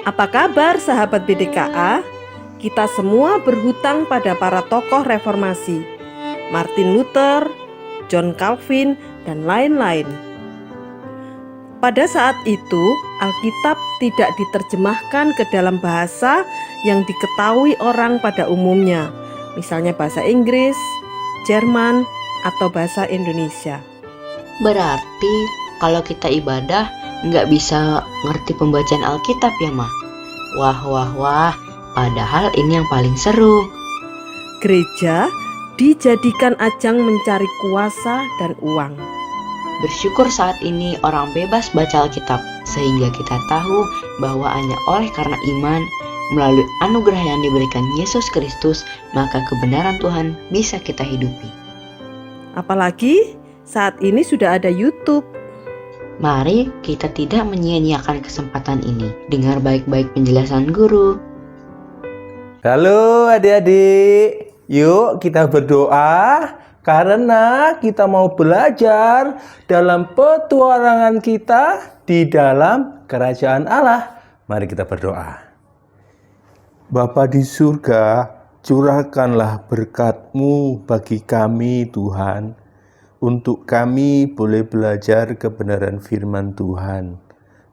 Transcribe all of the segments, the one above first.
Apa kabar sahabat BDKA? Kita semua berhutang pada para tokoh reformasi, Martin Luther, John Calvin, dan lain-lain. Pada saat itu, Alkitab tidak diterjemahkan ke dalam bahasa yang diketahui orang pada umumnya, misalnya bahasa Inggris, Jerman, atau bahasa Indonesia. Berarti kalau kita ibadah nggak bisa ngerti pembacaan Alkitab ya, Ma? Wah, padahal ini yang paling seru. Gereja dijadikan ajang mencari kuasa dan uang. Bersyukur saat ini orang bebas baca Alkitab, sehingga kita tahu bahwa hanya oleh karena iman, melalui anugerah yang diberikan Yesus Kristus, maka kebenaran Tuhan bisa kita hidupi. Apalagi saat ini sudah ada YouTube. Mari kita tidak menyia-nyiakan kesempatan ini. Dengar baik-baik penjelasan guru. Halo adik-adik, yuk kita berdoa karena kita mau belajar dalam petualangan kita di dalam kerajaan Allah. Mari kita berdoa. Bapa di surga, curahkanlah berkat-Mu bagi kami Tuhan, untuk kami boleh belajar kebenaran firman Tuhan.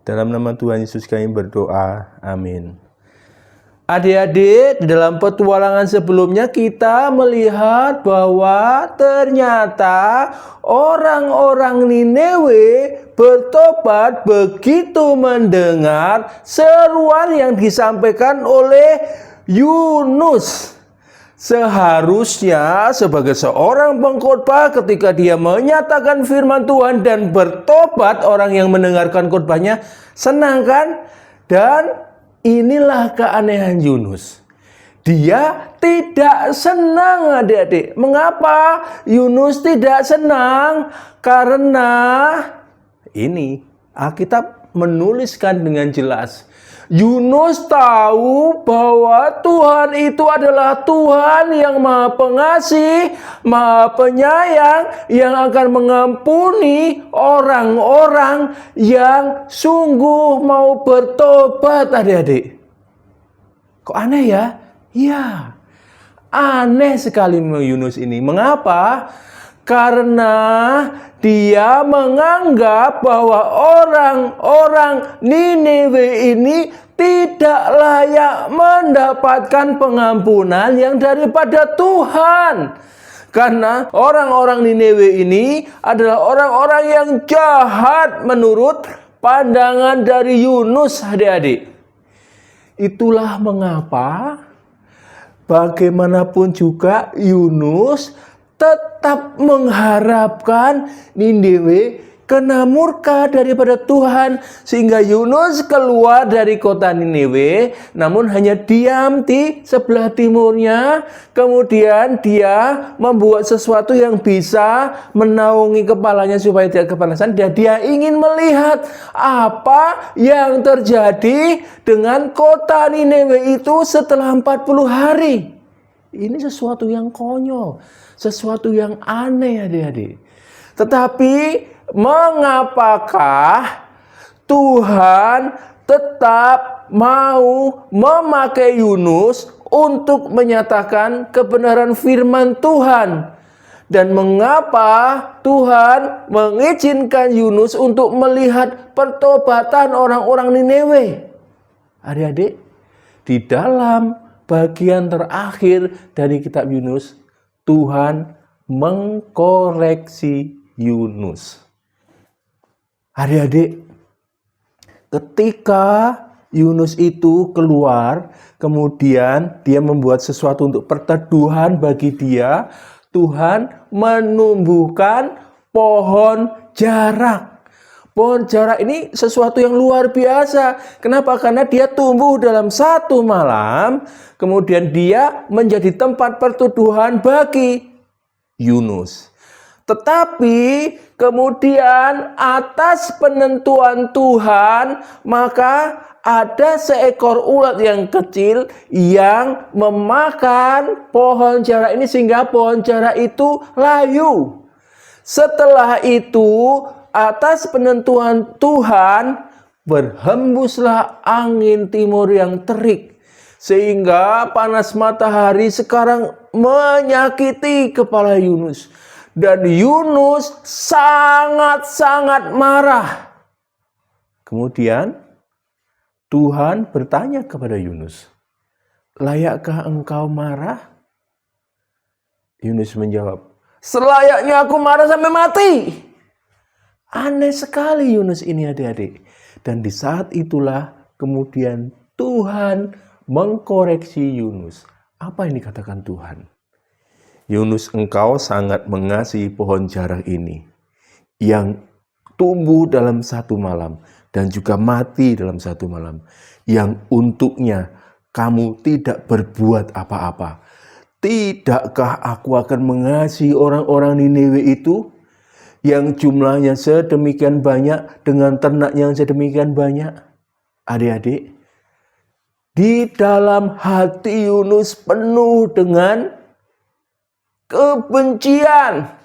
Dalam nama Tuhan Yesus kami berdoa, amin. Adik-adik, dalam petualangan sebelumnya kita melihat bahwa ternyata orang-orang Niniwe bertobat begitu mendengar seruan yang disampaikan oleh Yunus. Seharusnya sebagai seorang pengkhotbah ketika dia menyatakan firman Tuhan dan bertobat, orang yang mendengarkan khotbahnya senang kan? Dan inilah keanehan Yunus. Dia tidak senang adik-adik. Mengapa Yunus tidak senang? Karena ini Alkitab menuliskan dengan jelas. Yunus tahu bahwa Tuhan itu adalah Tuhan yang Maha Pengasih, Maha Penyayang, yang akan mengampuni orang-orang yang sungguh mau bertobat adik-adik. Kok aneh ya? Ya, aneh sekali Yunus ini. Mengapa? Karena dia menganggap bahwa orang-orang Niniwe ini tidak layak mendapatkan pengampunan yang daripada Tuhan. Karena orang-orang Niniwe ini adalah orang-orang yang jahat menurut pandangan dari Yunus adik-adik. Itulah mengapa bagaimanapun juga Yunus tetap mengharapkan Niniwe kena murka daripada Tuhan, sehingga Yunus keluar dari kota Niniwe, namun hanya diam di sebelah timurnya. Kemudian dia membuat sesuatu yang bisa menaungi kepalanya supaya tidak kepanasan, dan dia ingin melihat apa yang terjadi dengan kota Niniwe itu setelah 40 hari. Ini sesuatu yang konyol, sesuatu yang aneh adik-adik. Tetapi mengapakah Tuhan tetap mau memakai Yunus untuk menyatakan kebenaran firman Tuhan? Dan mengapa Tuhan mengizinkan Yunus untuk melihat pertobatan orang-orang Niniwe? Adik-adik, di dalam bagian terakhir dari kitab Yunus, Tuhan mengkoreksi Yunus. Adik-adik, ketika Yunus itu keluar, kemudian dia membuat sesuatu untuk perteduhan bagi dia, Tuhan menumbuhkan pohon jarak. Pohon jarak ini sesuatu yang luar biasa. Kenapa? Karena dia tumbuh dalam satu malam, kemudian dia menjadi tempat perteduhan bagi Yunus. Tetapi kemudian atas penentuan Tuhan, maka ada seekor ulat yang kecil yang memakan pohon jarak ini sehingga pohon jarak itu layu. Setelah itu, atas penentuan Tuhan, berhembuslah angin timur yang terik, sehingga panas matahari sekarang menyakiti kepala Yunus. Dan Yunus sangat-sangat marah. Kemudian Tuhan bertanya kepada Yunus, layakkah engkau marah? Yunus menjawab, selayaknya aku marah sampai mati. Aneh sekali Yunus ini adik-adik. Dan di saat itulah kemudian Tuhan mengkoreksi Yunus. Apa yang dikatakan Tuhan? Yunus, engkau sangat mengasihi pohon jarang ini yang tumbuh dalam satu malam dan juga mati dalam satu malam, yang untuknya kamu tidak berbuat apa-apa. Tidakkah aku akan mengasihi orang-orang Niniwe itu yang jumlahnya sedemikian banyak dengan ternak yang sedemikian banyak? Adik-adik, di dalam hati Yunus penuh dengan kebencian.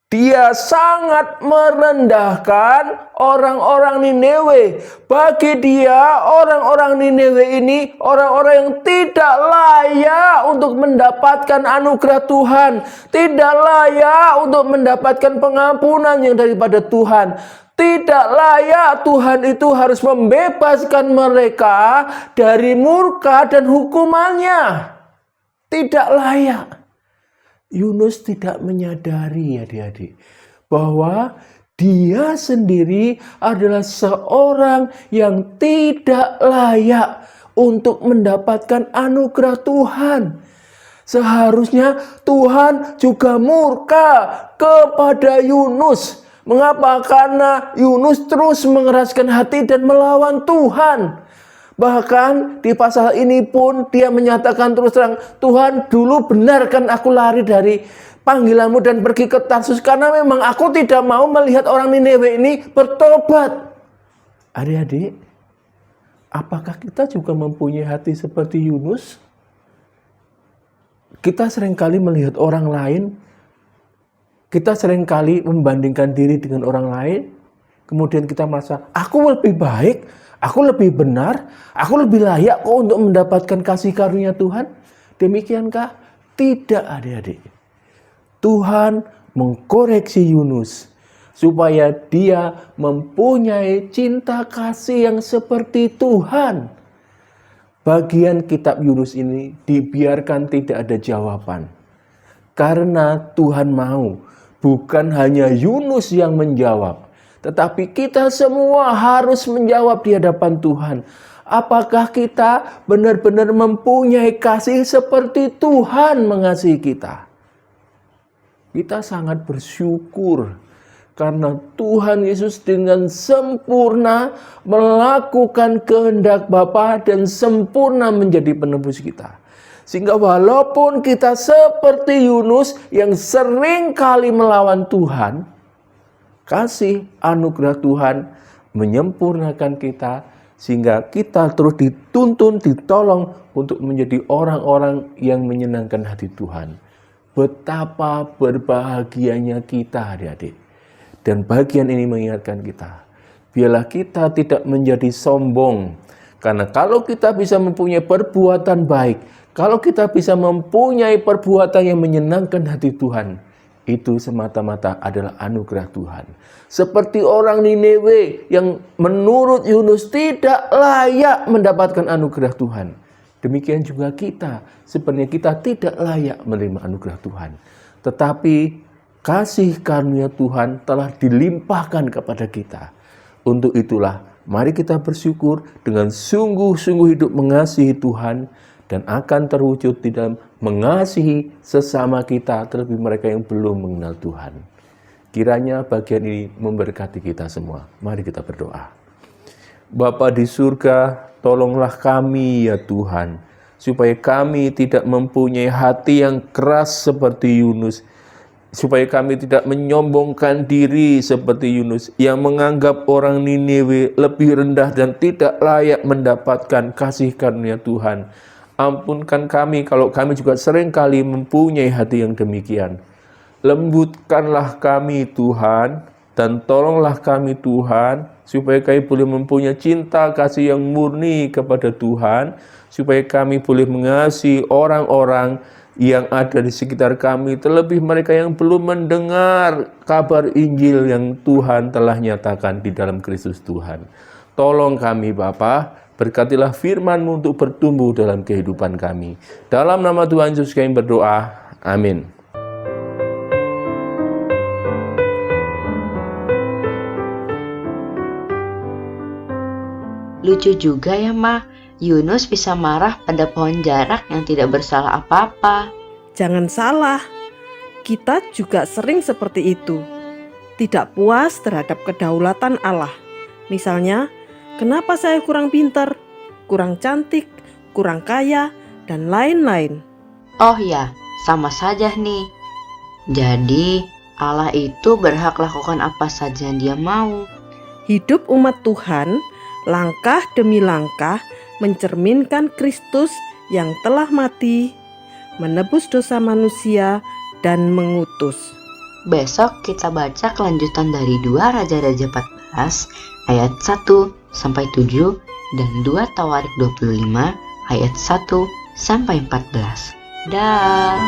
Dia sangat merendahkan orang-orang Niniwe. Bagi dia, orang-orang Niniwe ini orang-orang yang tidak layak untuk mendapatkan anugerah Tuhan, tidak layak untuk mendapatkan pengampunan yang daripada Tuhan. Tidak layak Tuhan itu harus membebaskan mereka dari murka dan hukumannya. Tidak layak. Yunus tidak menyadari adik-adik bahwa dia sendiri adalah seorang yang tidak layak untuk mendapatkan anugerah Tuhan. Seharusnya Tuhan juga murka kepada Yunus. Mengapa? Karena Yunus terus mengeraskan hati dan melawan Tuhan. Bahkan di pasal ini pun dia menyatakan terus terang, Tuhan, dulu benarkan aku lari dari panggilanmu dan pergi ke Tarsus karena memang aku tidak mau melihat orang Niniwe ini bertobat. Adik-adik, apakah kita juga mempunyai hati seperti Yunus? Kita seringkali melihat orang lain, kita seringkali membandingkan diri dengan orang lain, kemudian kita merasa, aku lebih baik, aku lebih benar, aku lebih layak kok untuk mendapatkan kasih karunia Tuhan. Demikiankah? Tidak adik-adik. Tuhan mengkoreksi Yunus supaya dia mempunyai cinta kasih yang seperti Tuhan. Bagian kitab Yunus ini dibiarkan tidak ada jawaban. Karena Tuhan mau, bukan hanya Yunus yang menjawab, tetapi kita semua harus menjawab di hadapan Tuhan. Apakah kita benar-benar mempunyai kasih seperti Tuhan mengasihi kita? Kita sangat bersyukur karena Tuhan Yesus dengan sempurna melakukan kehendak Bapa dan sempurna menjadi penebus kita. Sehingga walaupun kita seperti Yunus yang sering kali melawan Tuhan, kasih anugerah Tuhan menyempurnakan kita sehingga kita terus dituntun, ditolong untuk menjadi orang-orang yang menyenangkan hati Tuhan. Betapa berbahagianya kita adik-adik. Dan bagian ini mengingatkan kita, biarlah kita tidak menjadi sombong. Karena kalau kita bisa mempunyai perbuatan baik, kalau kita bisa mempunyai perbuatan yang menyenangkan hati Tuhan, itu semata-mata adalah anugerah Tuhan. Seperti orang Niniwe yang menurut Yunus tidak layak mendapatkan anugerah Tuhan. Demikian juga kita, sebenarnya kita tidak layak menerima anugerah Tuhan. Tetapi kasih karunia Tuhan telah dilimpahkan kepada kita. Untuk itulah, mari kita bersyukur dengan sungguh-sungguh hidup mengasihi Tuhan dan akan terwujud di dalam mengasihi sesama kita, terlebih mereka yang belum mengenal Tuhan. Kiranya bagian ini memberkati kita semua. Mari kita berdoa. Bapa di surga, tolonglah kami ya Tuhan, supaya kami tidak mempunyai hati yang keras seperti Yunus, supaya kami tidak menyombongkan diri seperti Yunus yang menganggap orang Niniwe lebih rendah dan tidak layak mendapatkan kasih karunia Tuhan. Ampunkan kami kalau kami juga seringkali mempunyai hati yang demikian. Lembutkanlah kami Tuhan, Dan tolonglah kami Tuhan, supaya kami boleh mempunyai cinta kasih yang murni kepada Tuhan, supaya kami boleh mengasihi orang-orang yang ada di sekitar kami, terlebih mereka yang belum mendengar kabar Injil yang Tuhan telah nyatakan di dalam Kristus Tuhan. Tolong kami Bapa, berkatilah firman-Mu untuk bertumbuh dalam kehidupan kami. Dalam nama Tuhan Yesus kami berdoa, amin. Lucu juga ya, Ma. Yunus bisa marah pada pohon jarak yang tidak bersalah apa-apa. Jangan salah, kita juga sering seperti itu. Tidak puas terhadap kedaulatan Allah. Misalnya, kenapa saya kurang pintar, kurang cantik, kurang kaya, dan lain-lain. Oh ya, sama saja nih. Jadi, Allah itu berhak lakukan apa saja yang Dia mau. Hidup umat Tuhan, langkah demi langkah, mencerminkan Kristus yang telah mati, menebus dosa manusia, dan mengutus. Besok kita baca kelanjutan dari 2 Raja-Raja 14 ayat 1 sampai 7 dan 2 Tawarik 25 ayat 1 sampai 14. Dah.